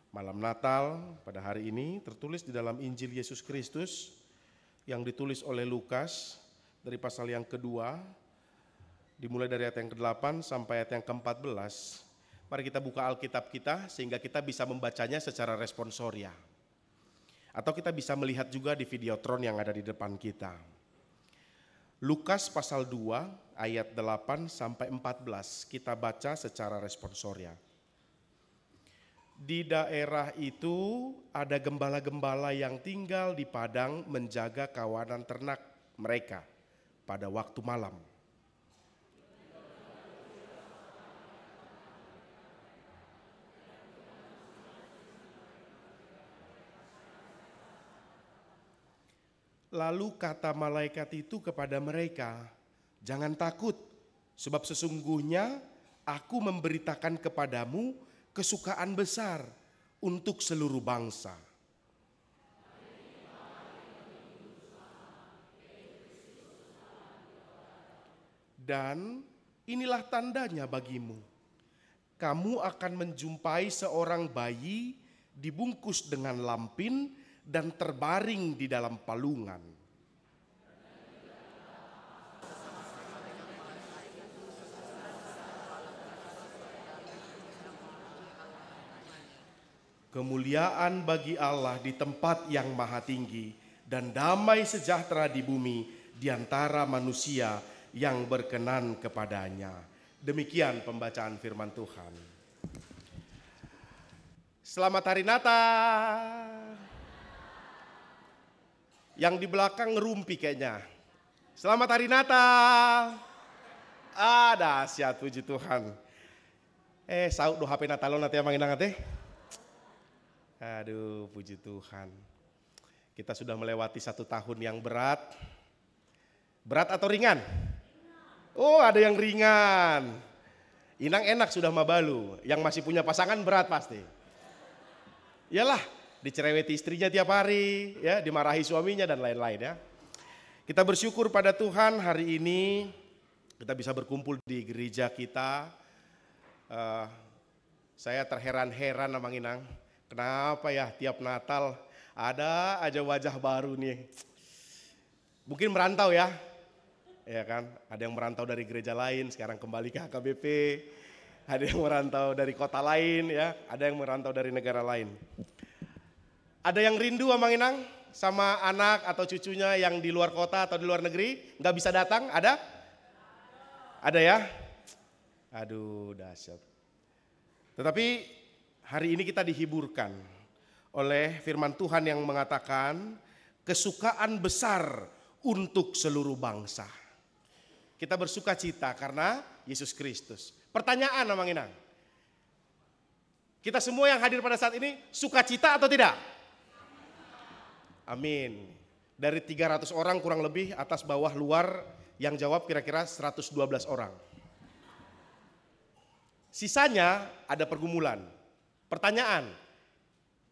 Malam Natal pada hari ini tertulis di dalam Injil Yesus Kristus yang ditulis oleh Lukas dari pasal yang kedua, dimulai dari ayat yang ke-8 sampai ayat yang ke-14. Mari kita buka Alkitab kita sehingga kita bisa membacanya secara responsoria. Atau kita bisa melihat juga di videotron yang ada di depan kita. Lukas pasal 2 ayat 8 sampai 14 kita baca secara responsoria. Di daerah itu ada gembala-gembala yang tinggal di padang menjaga kawanan ternak mereka pada waktu malam. Lalu kata malaikat itu kepada mereka, "Jangan takut, sebab sesungguhnya aku memberitakan kepadamu kesukaan besar untuk seluruh bangsa. Dan inilah tandanya bagimu. Kamu akan menjumpai seorang bayi dibungkus dengan lampin dan terbaring di dalam palungan." Kemuliaan bagi Allah di tempat yang maha tinggi dan damai sejahtera di bumi di antara manusia yang berkenan kepadanya. Demikian pembacaan firman Tuhan. Selamat Hari Natal. Yang di belakang ngerumpi kayaknya. Selamat Hari Natal. Dahsyat, puji Tuhan. Saud do HP Natalon nanti yang manginang teh. Aduh, puji Tuhan. Kita sudah melewati 1 tahun yang berat. Berat atau ringan? Oh, ada yang ringan. Inang enak sudah mabalu. Yang masih punya pasangan berat pasti. Iyalah, dicereweti istrinya tiap hari, ya, dimarahi suaminya dan lain-lain ya. Kita bersyukur pada Tuhan hari ini kita bisa berkumpul di gereja kita. Saya terheran-heran sama Inang. Kenapa ya tiap Natal ada aja wajah baru nih. Mungkin merantau ya. Ya kan, ada yang merantau dari gereja lain sekarang kembali ke HKBP. Ada yang merantau dari kota lain ya, ada yang merantau dari negara lain. Ada yang rindu sama Inang sama anak atau cucunya yang di luar kota atau di luar negeri, nggak bisa datang, ada? Ada ya? Aduh, dahsyat. Tetapi hari ini kita dihiburkan oleh firman Tuhan yang mengatakan kesukaan besar untuk seluruh bangsa. Kita bersuka cita karena Yesus Kristus. Pertanyaan Mang Inang. Kita semua yang hadir pada saat ini sukacita atau tidak? Amin. Dari 300 orang kurang lebih atas bawah luar yang jawab kira-kira 112 orang. Sisanya ada pergumulan. Pertanyaan,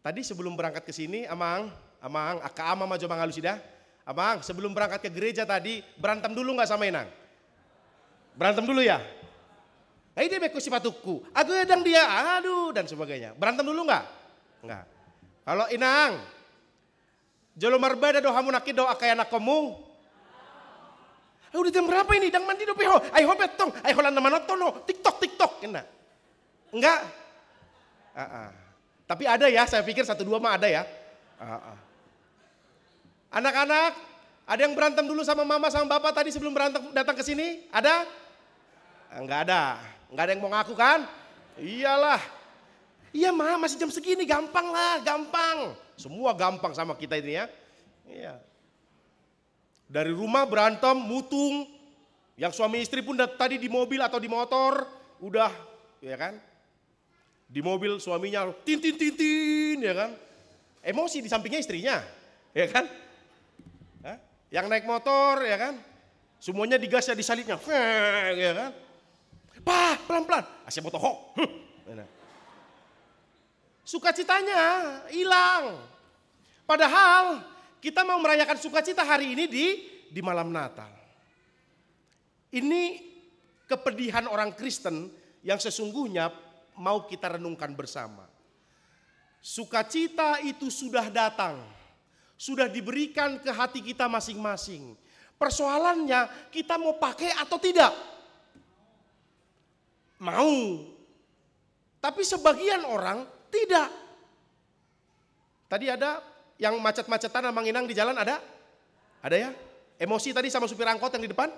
tadi sebelum berangkat ke sini, Amang, Aka Ama maju Bang Alusida, Amang, sebelum berangkat ke gereja tadi, berantem dulu nggak sama Inang? Berantem dulu ya? Dia beku sifatuku, aku edang dia, aduh dan sebagainya. Berantem dulu nggak? Nggak. Kalau Inang, jolo marbada do hamu nakid do akay anak kamu. Udah jam berapa ini? Dang mandi do peho, ay ho betong, ay holan naman no, TikTok, enggak? Tapi ada ya, saya pikir 1-2 mah ada ya. Anak-anak, ada yang berantem dulu sama mama sama bapak tadi sebelum datang ke sini? Ada? Enggak ada yang mau ngaku kan? Iyalah. Iya mah, masih jam segini gampang lah, gampang. Semua gampang sama kita ini ya. Iya. Dari rumah berantem, mutung. Yang suami istri pun tadi di mobil atau di motor, udah, ya kan? Di mobil suaminya tin ya kan. Emosi di sampingnya istrinya, ya kan. Yang naik motor ya kan. Semuanya digas ya disalipnya, ya kan. Pak, pelan-pelan, asyik motohok. Sukacitanya hilang. Padahal kita mau merayakan sukacita hari ini di malam Natal. Ini kepedihan orang Kristen yang sesungguhnya mau kita renungkan bersama. Sukacita itu sudah datang, sudah diberikan ke hati kita masing-masing. Persoalannya kita mau pakai atau tidak? Mau. Tapi sebagian orang tidak. Tadi ada yang macet-macetan Mang Inang di jalan ada? Ada ya? Emosi tadi sama supir angkot yang di depan?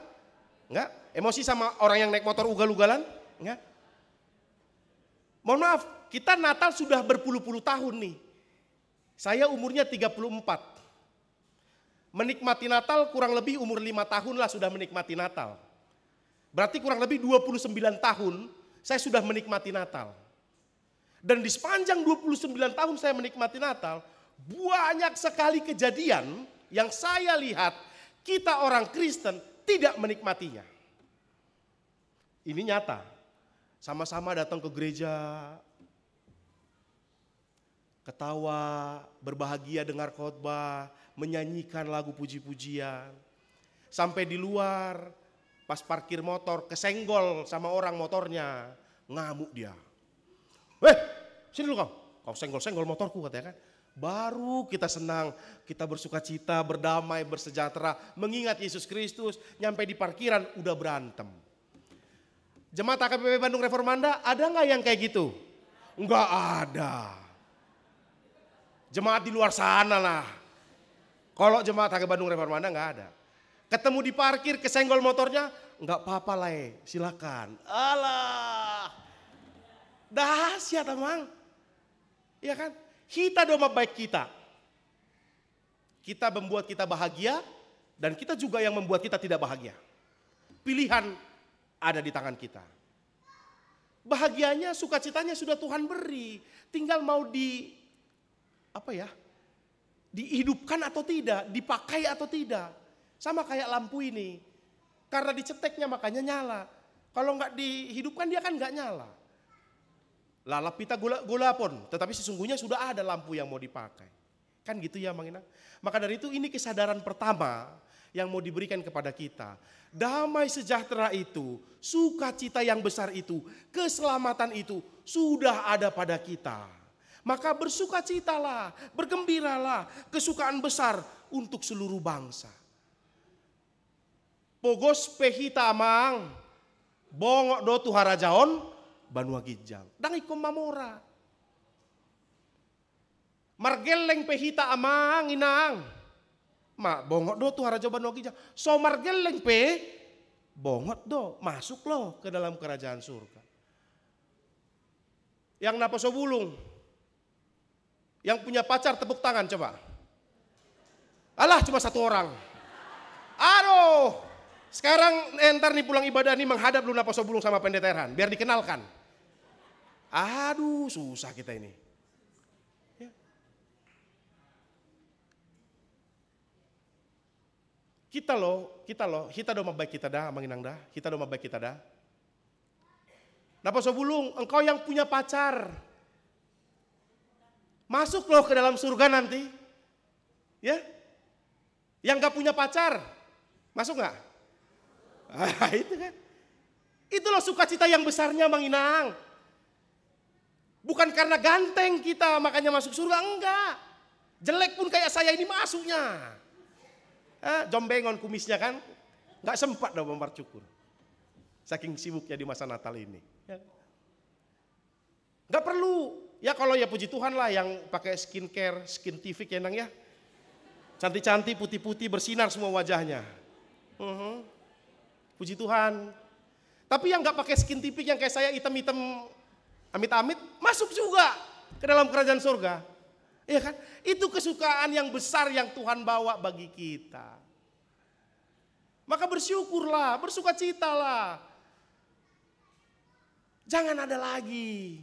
Enggak? Emosi sama orang yang naik motor ugal-ugalan? Enggak? Mohon maaf, kita Natal sudah berpuluh-puluh tahun nih. Saya umurnya 34. Menikmati Natal kurang lebih umur 5 tahun lah sudah menikmati Natal. Berarti kurang lebih 29 tahun saya sudah menikmati Natal. Dan di sepanjang 29 tahun saya menikmati Natal, banyak sekali kejadian yang saya lihat kita orang Kristen tidak menikmatinya. Ini nyata. Sama-sama datang ke gereja, ketawa, berbahagia dengar khotbah, menyanyikan lagu puji-pujian. Sampai di luar, pas parkir motor, kesenggol sama orang motornya, ngamuk dia. Sini dulu kau. Kau senggol-senggol motorku katanya kan. Baru kita senang, kita bersuka cita, berdamai, bersejahtera, mengingat Yesus Kristus. Nyampe di parkiran udah berantem. Jemaat AKBP Bandung Reformanda ada nggak yang kayak gitu? Nggak ada. Jemaat di luar sana lah. Kalau jemaat AKBP Bandung Reformanda nggak ada. Ketemu di parkir, kesenggol motornya, nggak apa-apa lah, silakan. Alah, dahsyat emang. Iya kan? Kita doa baik kita. Kita membuat kita bahagia dan kita juga yang membuat kita tidak bahagia. Pilihan ada di tangan kita. Bahagianya, sukacitanya sudah Tuhan beri. Tinggal mau dihidupkan atau tidak, dipakai atau tidak. Sama kayak lampu ini. Karena diceteknya makanya nyala. Kalau nggak dihidupkan dia kan nggak nyala. Lalap pita gula pun, tetapi sesungguhnya sudah ada lampu yang mau dipakai. Kan gitu ya Mang Inang. Maka dari itu ini kesadaran pertama yang mau diberikan kepada kita. Damai sejahtera itu, sukacita yang besar itu, keselamatan itu sudah ada pada kita. Maka bersukacitalah, bergembiralah, kesukaan besar untuk seluruh bangsa. Pogos pehita amang, bongok do tuharajaon, Banua Gijang, dang ikom mamora. Margeleng pehita amang inang. Ma bongok do tuh haraja Banua Gijang. So margeleng pe bongot do, masuk lo ke dalam kerajaan surga. Yang napaso bulung, yang punya pacar tepuk tangan coba. Alah cuma satu orang. Aduh, sekarang entar nih pulang ibadah nih menghadap lu napaso bulung sama pendeta Erhan, biar dikenalkan. Aduh susah kita ini. Ya. Kita doma baik kita dah, Mang Inang dah, kita doma baik kita dah. Napa so bulung, engkau yang punya pacar, masuk loh ke dalam surga nanti. Ya, yang gak punya pacar, masuk gak? Itu kan, itulah sukacita yang besarnya Mang Inang. Bukan karena ganteng kita makanya masuk surga, enggak. Jelek pun kayak saya ini masuknya. Jombengon kumisnya kan, enggak sempat dah bongkar cukur. Saking sibuknya di masa Natal ini. Enggak perlu, ya kalau ya puji Tuhan lah yang pakai skincare, skintific ya Nang ya. Cantik-cantik, putih-putih, bersinar semua wajahnya. Puji Tuhan. Tapi yang enggak pakai skintific yang kayak saya hitam-hitam, amit-amit masuk juga ke dalam kerajaan surga. Iya kan? Itu kesukaan yang besar yang Tuhan bawa bagi kita. Maka bersyukurlah, bersukacitalah. Jangan ada lagi.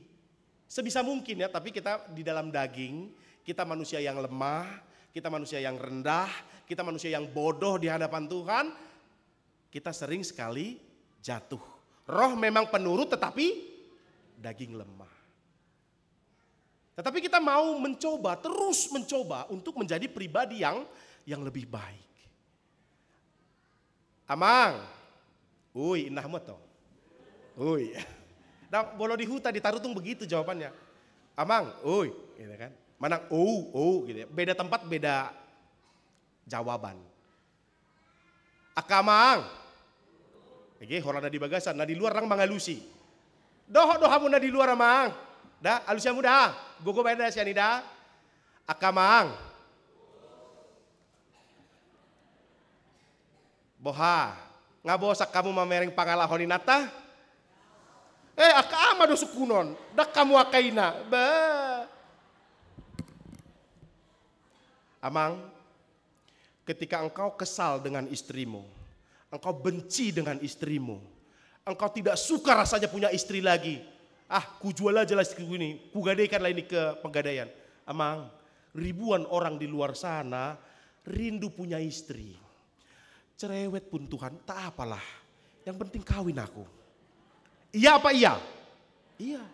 Sebisa mungkin ya, tapi kita di dalam daging, kita manusia yang lemah, kita manusia yang rendah, kita manusia yang bodoh di hadapan Tuhan. Kita sering sekali jatuh. Roh memang penurut tetapi daging lemah. Tetapi kita mau mencoba, terus mencoba untuk menjadi pribadi yang lebih baik. Amang, indah mo to. Nah, bolo di huta di Tarutung begitu jawabannya. Amang, oi, gitu kan. Manang, gitu ya. Beda tempat, beda jawaban. Akamang. Oke, horana di bagasan, nah di luar orang mangalusi. Doh hamu na di luar amang. Da, alusyamu dah. Gogo bayar siani dah. Akamang. Boha, ngabosak kamu mamereng pangalahon nata? Aka ama do sukunon. Dak kamu akaina. Ba. Amang, ketika engkau kesal dengan istrimu, engkau benci dengan istrimu, engkau tidak suka rasanya punya istri lagi. Ku jual aja lah istriku ini, ku gadaikan lah ini ke pegadaian. Amang, ribuan orang di luar sana rindu punya istri. Cerewet pun Tuhan, tak apalah. Yang penting kawin aku. Iya apa iya? Iya.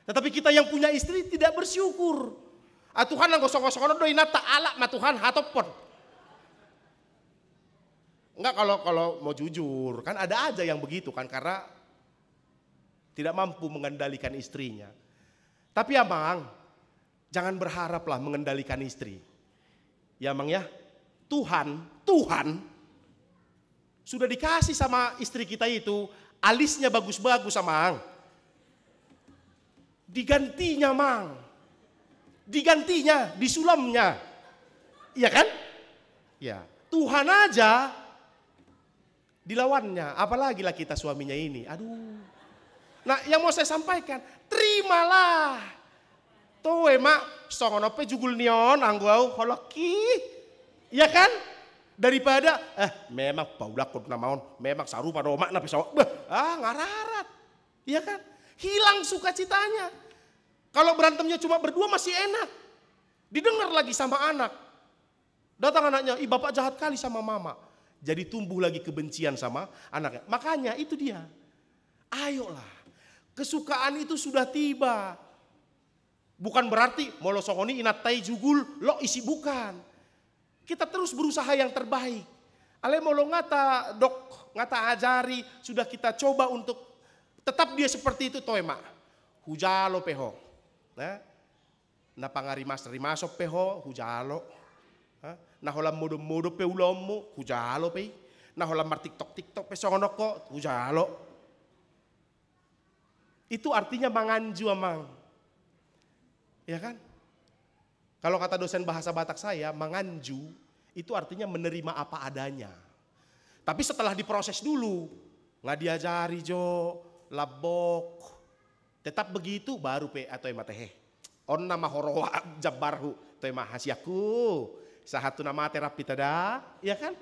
Tetapi kita yang punya istri tidak bersyukur. Tuhan yang gosong-gosong doi nata alak ma Tuhan hatopon. Enggak, kalau mau jujur, kan ada aja yang begitu kan, karena tidak mampu mengendalikan istrinya. Tapi Amang, jangan berharaplah mengendalikan istri. Ya Amang ya, Tuhan sudah dikasih sama istri kita itu, alisnya bagus-bagus Amang. Digantinya Mang, digantinya, disulamnya. Iya kan? Ya, Tuhan aja dilawannya, apalagi lah kita suaminya ini. Aduh. Nah, yang mau saya sampaikan, terimalah. Tuh mak, songonope jugul nion angguau holoki. Ya kan? Daripada memang paudak kod namaon, memang sarupa domak na pisau. Ngararat. Ya kan? Hilang sukacitanya. Kalau berantemnya cuma berdua masih enak. Didengar lagi sama anak. Datang anaknya, bapak jahat kali sama mama. Jadi tumbuh lagi kebencian sama anaknya. Makanya itu dia. Ayolah. Kesukaan itu sudah tiba. Bukan berarti molo songoni inatai jugul lo isi, bukan. Kita terus berusaha yang terbaik. Ale molo ngata dok, ngata ajari, sudah kita coba untuk tetap dia seperti itu toh emak. Hujalo peho. Nah pangarimas peho hujalo. Nah holam modo pe ulomu hujalo pe. Nah holam mar TikTok pe songonoko hujalo. Itu artinya manganju Amang. Ya kan? Kalau kata dosen bahasa Batak saya, manganju itu artinya menerima apa adanya. Tapi setelah diproses dulu, nggak diajari jo, labok, tetap begitu baru pe atau ematehe. On nama horowa jabarhu, to emah hasiaku, sahatu nama terapi tada, ya kan?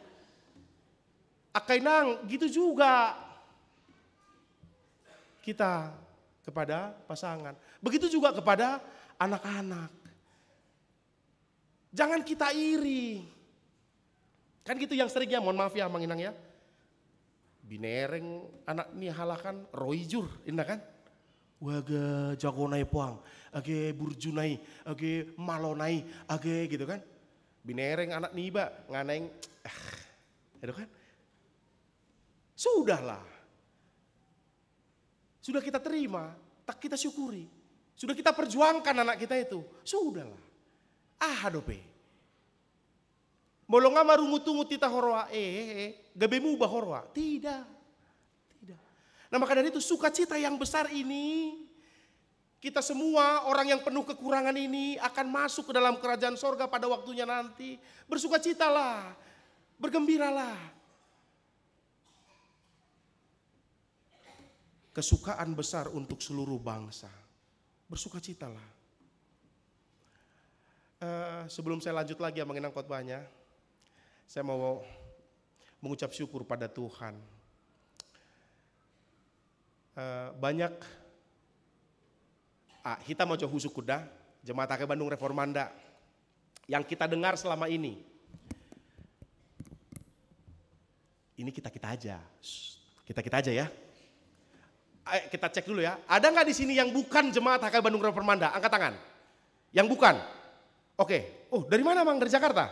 Akainang gitu juga kita kepada pasangan. Begitu juga kepada anak-anak. Jangan kita iri. Kan gitu yang sering ya, mohon maaf ya Mang Inang ya. Binereng anak nih halakan roijur, indah kan? Waga jagonai puang, age burjunai, age malonai, age gitu kan? Binereng anak niba nganeng, itu kan? Sudahlah. Sudah kita terima, tak kita syukuri. Sudah kita perjuangkan anak kita itu, sudahlah. Hadope. Molonga marungu-tungu tita horoa gabemu bahoroa. Tidak. Nah maka dari itu sukacita yang besar ini, kita semua orang yang penuh kekurangan ini akan masuk ke dalam kerajaan sorga pada waktunya nanti. Bersukacitalah, bergembiralah. Kesukaan besar untuk seluruh bangsa. Bersukacitalah. Sebelum saya lanjut lagi ya mengenang khotbahnya, saya mau mengucap syukur pada Tuhan. Banyak kita mau jauh sukuda Jemaat Ake Bandung Reformanda yang kita dengar selama ini kita aja, kita aja ya. Kita cek dulu ya. Ada nggak di sini yang bukan Jemaat Ake Bandung Reformanda? Angkat tangan. Yang bukan. Oke. Oh dari mana Mang? Dari Jakarta?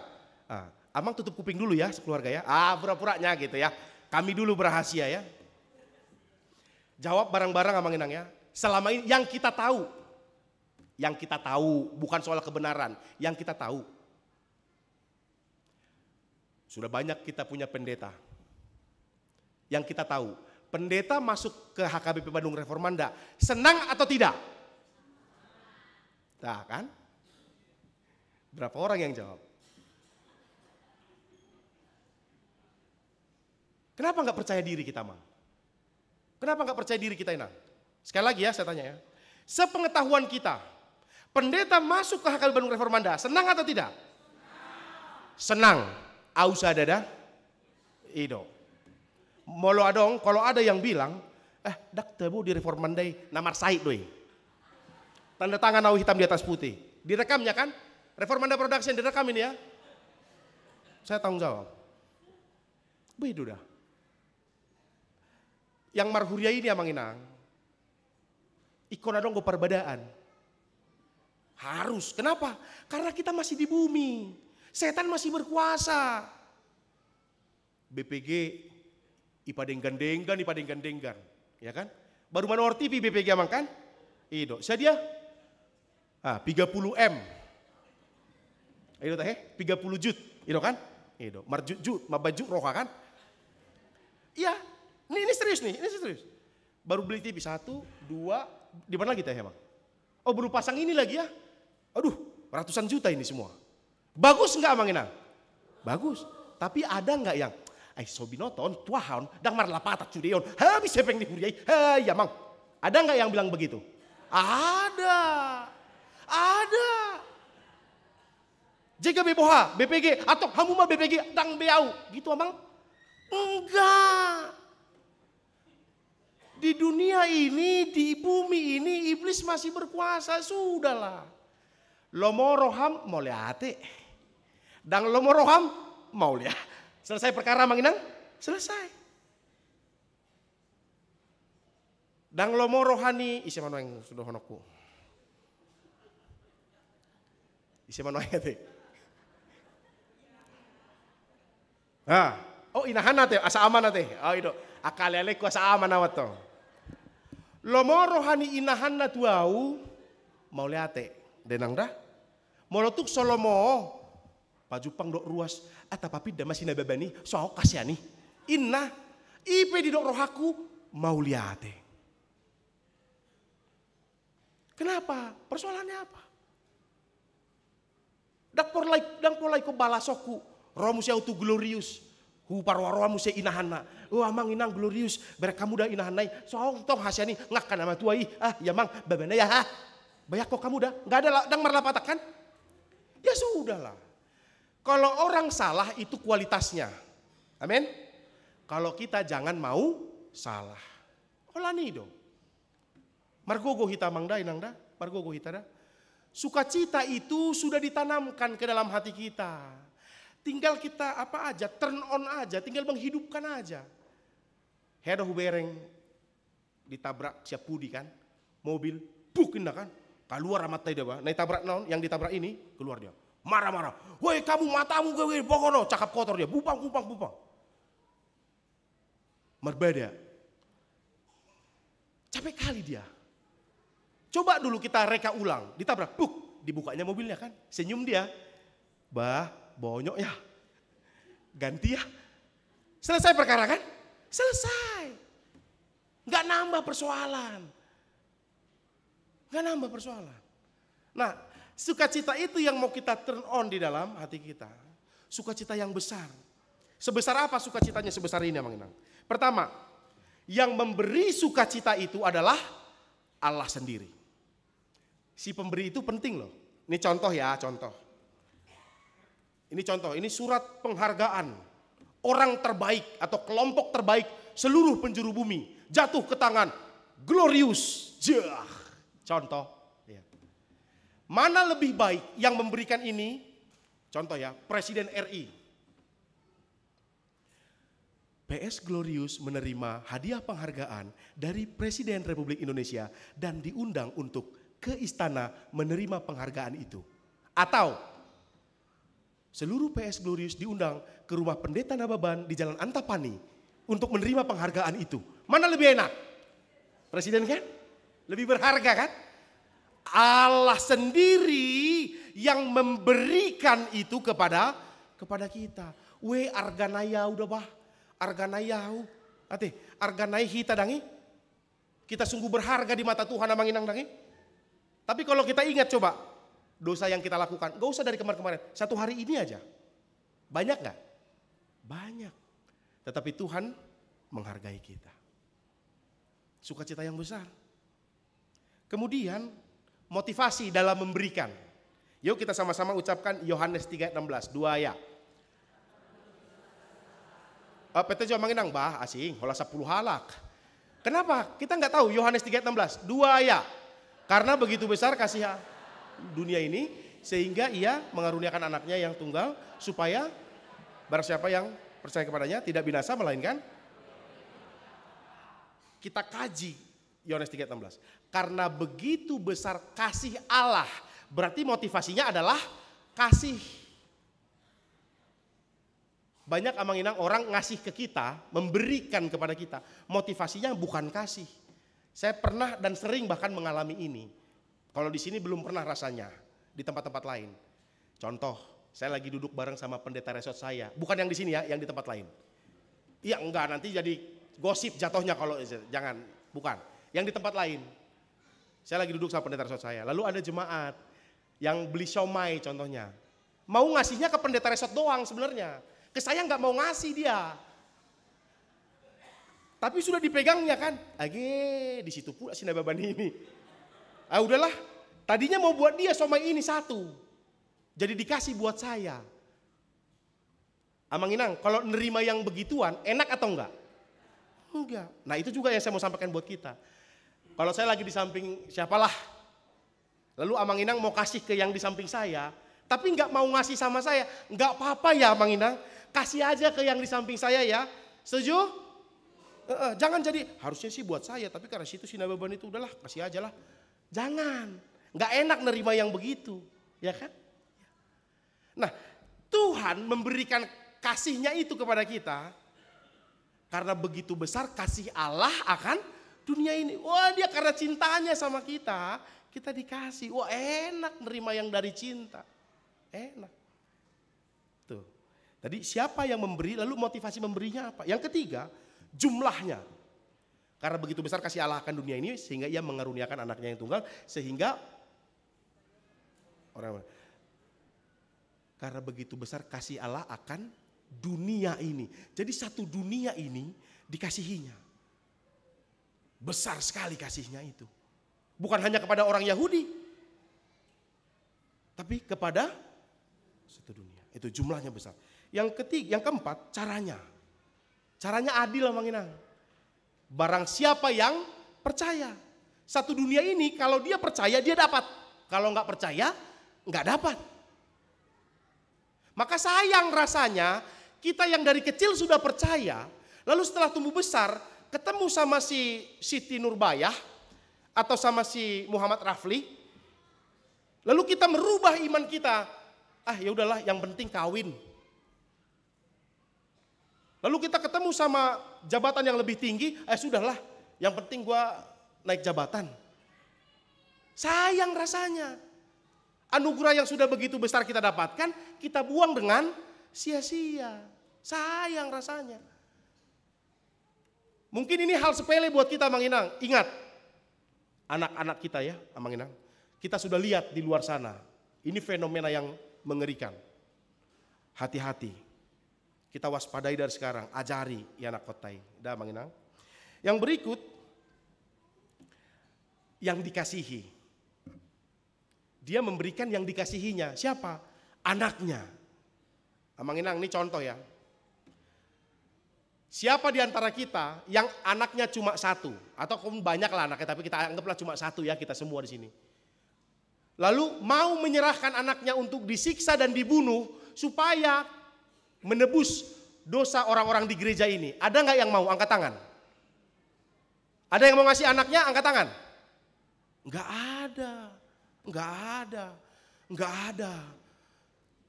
Amang tutup kuping dulu ya sekeluarga ya. Pura-puranya gitu ya. Kami dulu berrahasia ya. Jawab bareng-bareng Amang Inang ya. Selama ini yang kita tahu. Yang kita tahu, bukan soal kebenaran, yang kita tahu. Sudah banyak kita punya pendeta. Yang kita tahu, pendeta masuk ke HKBP Bandung Reformanda, senang atau tidak? Nah kan? Berapa orang yang jawab? Kenapa nggak percaya diri kita, Mang? Kenapa nggak percaya diri kita, Inang? Sekali lagi ya saya tanya ya. Sepengetahuan kita, pendeta masuk ke HKBP Bandung Reformanda, senang atau tidak? Senang. Ausa dada? Ido. Molo adong, kalau ada yang bilang, dak tebu di Reformandai namar Said doi. Tanda tangan au hitam di atas putih. Direkamnya kan? Reformanda Production direkam ini ya. Saya tanggung jawab. Begitu dah. Yang marhuria ini Amang Inang. Ikon adong go perbedaan. Harus. Kenapa? Karena kita masih di bumi. Setan masih berkuasa. BPG ipadenggan-denggan. Ya kan? Baru manor TV BPG Amang kan? Ido. Saya dia 30M. Ido teh 30 jut. Ido kan? Ido. Marjut mabaju roha kan? Iya. Ini serius nih, ini serius. Baru beli TV 1, 2, di mana lagi teh Bang? Oh baru pasang ini lagi ya? Aduh, ratusan juta ini semua. Bagus enggak Mang Inang? Bagus. Tapi ada enggak yang sobinoton tuahaun dang marlapatat cudeon. Habis sepeng di huriai. Ya Mang. Ada enggak yang bilang begitu? Ada. Ada. Jika beboha, BPG atau hamuma BPG dang beau, gitu Amang? Enggak. Di dunia ini, di bumi ini iblis masih berkuasa, sudahlah. Lomoroham mau lihat, dan lomoroham mau lihat. Selesai perkara Mang Inang? Selesai. Dan lomorohani isi mana yang sudah honokku. Isi mana yang teh? Oh inahan nate, asa aman nate. Oh itu, akalele ku asa aman awat to. Lomorohani inahan na tuau mau liate denang dah. Molotuk solomo pajupang dok ruas atapapi da masih nababani soal kasiani. Inna ipe di dok rohaku mau liate. Kenapa? Persoalannya apa? Dak porlai ko balasoku romu sia utu glorious. Parwaroa musia inahana. Amang inang glorious. Berek kamu dah inahanai. Soong tong hasiani ngakkan nama tuai. Ya mang babana ya Bayak kok kamu dah. Gak ada dang marlapatak kan? Ya sudahlah. Kalau orang salah itu kualitasnya. Amin. Kalau kita jangan mau salah. Olani dong. Margogo hita mang dah inang dah. Margogo hita dah. Sukacita itu sudah ditanamkan ke dalam hati kita. Tinggal kita apa aja, turn on aja, tinggal menghidupkan aja. Heda hubereng ditabrak siap pudi kan, mobil, buk indah kan, keluar amat tadi dia, naik tabrak naon, yang ditabrak ini keluar dia, marah-marah, woi kamu matamu gue bokono, cakap kotor dia, bupang. Berbeda, capek kali dia. Coba dulu kita reka ulang, ditabrak, buk, dibukanya mobilnya kan, senyum dia, bonyok ya, ganti ya, selesai perkara kan? Selesai, nggak nambah persoalan, Nah, sukacita itu yang mau kita turn on di dalam hati kita, sukacita yang besar. Sebesar apa sukacitanya sebesar ini, Mang Inang? Pertama, yang memberi sukacita itu adalah Allah sendiri. Si pemberi itu penting loh. Ini contoh ya, Ini contoh, ini surat penghargaan orang terbaik atau kelompok terbaik seluruh penjuru bumi jatuh ke tangan glorious. Contoh, mana lebih baik yang memberikan ini? Contoh ya, Presiden RI. PS Glorious menerima hadiah penghargaan dari Presiden Republik Indonesia dan diundang untuk ke istana menerima penghargaan itu. Atau seluruh PS Glorious diundang ke rumah Pendeta Nababan di Jalan Antapani untuk menerima penghargaan itu. Mana lebih enak? Presiden kan? Lebih berharga kan? Allah sendiri yang memberikan itu kepada kita. Arganaya udah bah. Arganayau. Arganai hita dangi. Kita sungguh berharga di mata Tuhan amang inang dangi. Tapi kalau kita ingat coba. Dosa yang kita lakukan. Gak usah dari kemarin-kemarin. Satu hari ini aja. Banyak gak? Banyak. Tetapi Tuhan menghargai kita. Sukacita yang besar. Kemudian motivasi dalam memberikan. Yuk kita sama-sama ucapkan Yohanes 3:16. 2 ya. PT Jo manginang bah asing. Hola 10 halak. Kenapa? Kita nggak tahu Yohanes 3:16. 2 ya. Karena begitu besar kasih dunia ini sehingga ia mengaruniakan anaknya yang tunggal supaya barang siapa yang percaya kepadanya tidak binasa melainkan. Kita kaji Yohanes 3:16. Karena begitu besar kasih Allah, berarti motivasinya adalah kasih. Banyak amang-inang orang ngasih ke kita, memberikan kepada kita. Motivasinya bukan kasih. Saya pernah dan sering bahkan mengalami ini. Kalau di sini belum pernah rasanya, di tempat-tempat lain. Contoh, saya lagi duduk bareng sama pendeta resort saya. Bukan yang di sini ya, yang di tempat lain. Iya enggak, nanti jadi gosip jatuhnya kalau jangan, bukan. Yang di tempat lain. Saya lagi duduk sama pendeta resort saya. Lalu ada jemaat yang beli siomay contohnya. Mau ngasihnya ke pendeta resort doang sebenarnya. Ke saya nggak mau ngasih dia. Tapi sudah dipegangnya kan. Di situ pula si Nababan ini. Udahlah. Tadinya mau buat dia siomay ini satu. Jadi dikasih buat saya. Amang Inang, kalau nerima yang begituan enak atau enggak? Enggak. Nah itu juga yang saya mau sampaikan buat kita. Kalau saya lagi di samping siapalah. Lalu Amang Inang mau kasih ke yang di samping saya. Tapi enggak mau ngasih sama saya. Enggak apa-apa ya Amang Inang. Kasih aja ke yang di samping saya ya. Setuju? Jangan jadi harusnya sih buat saya. Tapi karena situ si Nababan itu udahlah kasih aja lah. Jangan. Enggak enak nerima yang begitu. Ya kan? Nah Tuhan memberikan kasihnya itu kepada kita. Karena begitu besar kasih Allah akan dunia ini. Wah dia karena cintanya sama kita. Kita dikasih. Wah enak nerima yang dari cinta. Enak. Tuh. Tadi siapa yang memberi lalu motivasi memberinya apa? Yang ketiga jumlahnya. Karena begitu besar kasih Allah akan dunia ini sehingga ia mengaruniakan anaknya yang tunggal. Sehingga karena begitu besar kasih Allah akan dunia ini. Jadi satu dunia ini dikasihinya. Besar sekali kasihnya itu. Bukan hanya kepada orang Yahudi. Tapi kepada satu dunia. Itu jumlahnya besar. Yang ketiga, yang keempat caranya. Caranya adil Amang Inang. Barang siapa yang percaya. Satu dunia ini kalau dia percaya dia dapat. Kalau nggak percaya nggak dapat. Maka sayang rasanya kita yang dari kecil sudah percaya, lalu setelah tumbuh besar, ketemu sama si Siti Nurbayah atau sama si Muhammad Rafli, lalu kita merubah iman kita. Ya udahlah, yang penting kawin. Lalu kita ketemu sama jabatan yang lebih tinggi, sudahlah, yang penting gua naik jabatan. Sayang rasanya. Anugerah yang sudah begitu besar kita dapatkan, kita buang dengan sia-sia. Sayang rasanya. Mungkin ini hal sepele buat kita Amang Inang. Ingat, anak-anak kita ya Amang Inang. Kita sudah lihat di luar sana. Ini fenomena yang mengerikan. Hati-hati. Kita waspadai dari sekarang. Ajari ya anak kotai. Dah Amang Inang. Yang berikut. Yang dikasihi. Dia memberikan yang dikasihinya. Siapa? Anaknya. Amang Inang ini contoh ya. Siapa di antara kita yang anaknya cuma satu? Atau banyak lah anaknya tapi kita anggaplah cuma satu ya kita semua di sini. Lalu mau menyerahkan anaknya untuk disiksa dan dibunuh supaya menebus dosa orang-orang di gereja ini. Ada nggak yang mau angkat tangan? Ada yang mau ngasih anaknya angkat tangan? Nggak ada. Nggak ada. Nggak ada.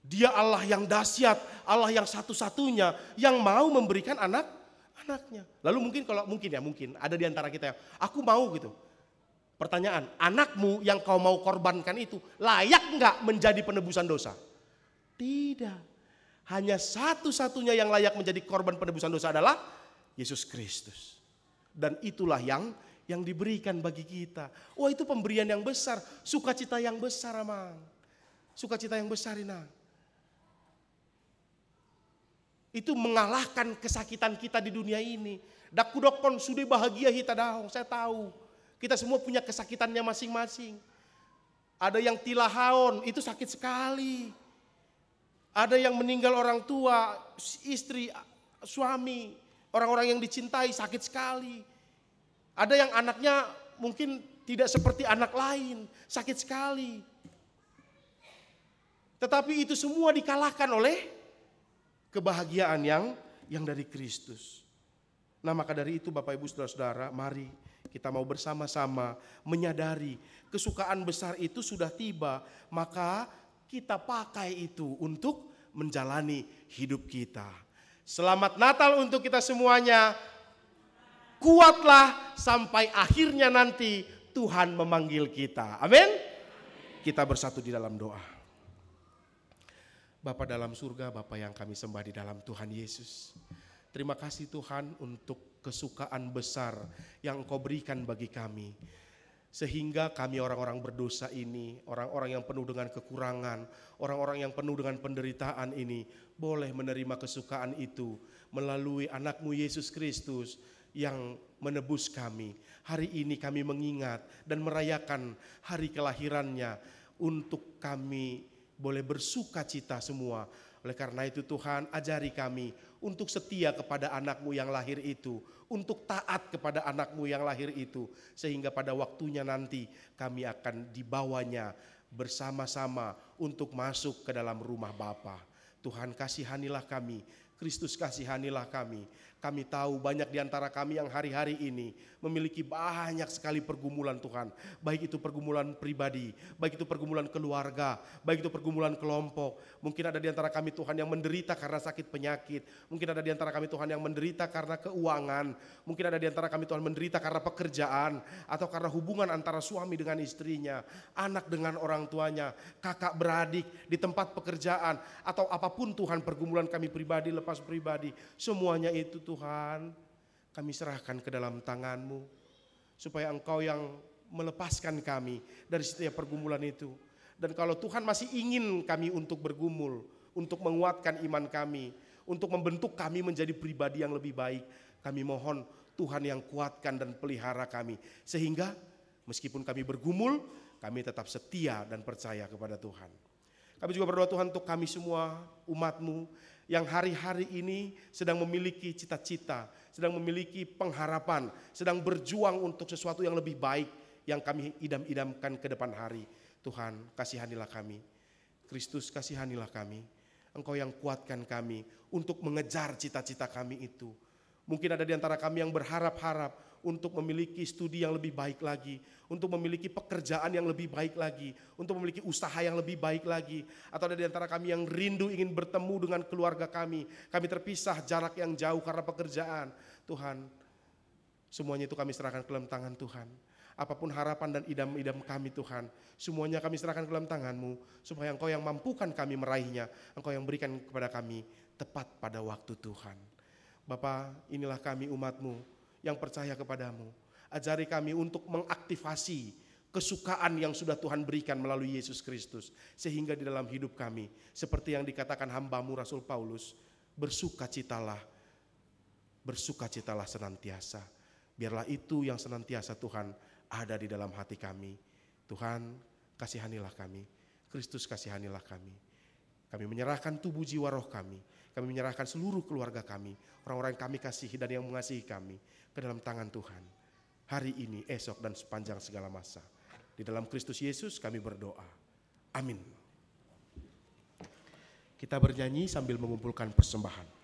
Dia Allah yang dahsyat, Allah yang satu-satunya yang mau memberikan anaknya. Lalu mungkin ada di antara kita yang aku mau gitu. Pertanyaan, anakmu yang kau mau korbankan itu layak enggak menjadi penebusan dosa? Tidak. Hanya satu-satunya yang layak menjadi korban penebusan dosa adalah Yesus Kristus. Dan itulah yang diberikan bagi kita. Wah, itu pemberian yang besar, sukacita yang besar, Amang. Sukacita yang besar, Inang. Itu mengalahkan kesakitan kita di dunia ini. Dakudokon sudah bahagia hita daong, saya tahu. Kita semua punya kesakitannya masing-masing. Ada yang tilahaon, itu sakit sekali. Ada yang meninggal orang tua, istri, suami, orang-orang yang dicintai sakit sekali. Ada yang anaknya mungkin tidak seperti anak lain, sakit sekali. Tetapi itu semua dikalahkan oleh kebahagiaan yang dari Kristus. Nah, maka dari itu Bapak Ibu Saudara-saudara, mari kita mau bersama-sama menyadari kesukaan besar itu sudah tiba, maka kita pakai itu untuk menjalani hidup kita. Selamat Natal untuk kita semuanya. Kuatlah sampai akhirnya nanti Tuhan memanggil kita. Amin. Kita bersatu di dalam doa. Bapa dalam surga, Bapa yang kami sembah di dalam Tuhan Yesus. Terima kasih Tuhan untuk kesukaan besar yang Engkau berikan bagi kami. Sehingga kami orang-orang berdosa ini, orang-orang yang penuh dengan kekurangan, orang-orang yang penuh dengan penderitaan ini, boleh menerima kesukaan itu melalui anakmu Yesus Kristus yang menebus kami. Hari ini kami mengingat dan merayakan hari kelahirannya untuk kami boleh bersuka cita semua. Oleh karena itu Tuhan, ajari kami untuk setia kepada anakmu yang lahir itu, untuk taat kepada anakmu yang lahir itu, sehingga pada waktunya nanti kami akan dibawanya bersama-sama untuk masuk ke dalam rumah Bapa. Tuhan, kasihanilah kami, Kristus kasihanilah kami. Kami tahu banyak di antara kami yang hari-hari ini memiliki banyak sekali pergumulan Tuhan. Baik itu pergumulan pribadi, baik itu pergumulan keluarga, baik itu pergumulan kelompok. Mungkin ada di antara kami Tuhan yang menderita karena sakit penyakit. Mungkin ada di antara kami Tuhan yang menderita karena keuangan. Mungkin ada di antara kami Tuhan menderita karena pekerjaan. Atau karena hubungan antara suami dengan istrinya, anak dengan orang tuanya, kakak beradik di tempat pekerjaan. Atau apapun Tuhan pergumulan kami pribadi, lepas pribadi. Semuanya itu Tuhan, kami serahkan ke dalam tangan-Mu, supaya Engkau yang melepaskan kami dari setiap pergumulan itu. Dan kalau Tuhan masih ingin kami untuk bergumul, untuk menguatkan iman kami, untuk membentuk kami menjadi pribadi yang lebih baik, kami mohon Tuhan yang kuatkan dan pelihara kami. Sehingga meskipun kami bergumul, kami tetap setia dan percaya kepada Tuhan. Kami juga berdoa Tuhan untuk kami semua, umat-Mu, yang hari-hari ini sedang memiliki cita-cita, sedang memiliki pengharapan, sedang berjuang untuk sesuatu yang lebih baik yang kami idam-idamkan ke depan hari. Tuhan, kasihanilah kami. Kristus, kasihanilah kami. Engkau yang kuatkan kami untuk mengejar cita-cita kami itu. Mungkin ada di antara kami yang berharap-harap untuk memiliki studi yang lebih baik lagi, untuk memiliki pekerjaan yang lebih baik lagi, untuk memiliki usaha yang lebih baik lagi. Atau ada di antara kami yang rindu ingin bertemu dengan keluarga kami terpisah jarak yang jauh karena pekerjaan. Tuhan, semuanya itu kami serahkan ke dalam tangan Tuhan. Apapun harapan dan idam-idam kami Tuhan, semuanya kami serahkan ke dalam tangan-Mu, supaya Engkau yang mampukan kami meraihnya, Engkau yang berikan kepada kami tepat pada waktu Tuhan. Bapa, inilah kami umat-Mu yang percaya kepadamu. Ajari kami untuk mengaktifasi kesukaan yang sudah Tuhan berikan melalui Yesus Kristus. Sehingga di dalam hidup kami, seperti yang dikatakan hamba-Mu Rasul Paulus, bersukacitalah senantiasa. Biarlah itu yang senantiasa Tuhan ada di dalam hati kami. Tuhan, kasihanilah kami. Kristus, kasihanilah kami. Kami menyerahkan tubuh jiwa roh kami. Kami menyerahkan seluruh keluarga kami, orang-orang yang kami kasihi dan yang mengasihi kami, ke dalam tangan Tuhan. Hari ini, esok, dan sepanjang segala masa. Di dalam Kristus Yesus kami berdoa. Amin. Kita bernyanyi sambil mengumpulkan persembahan.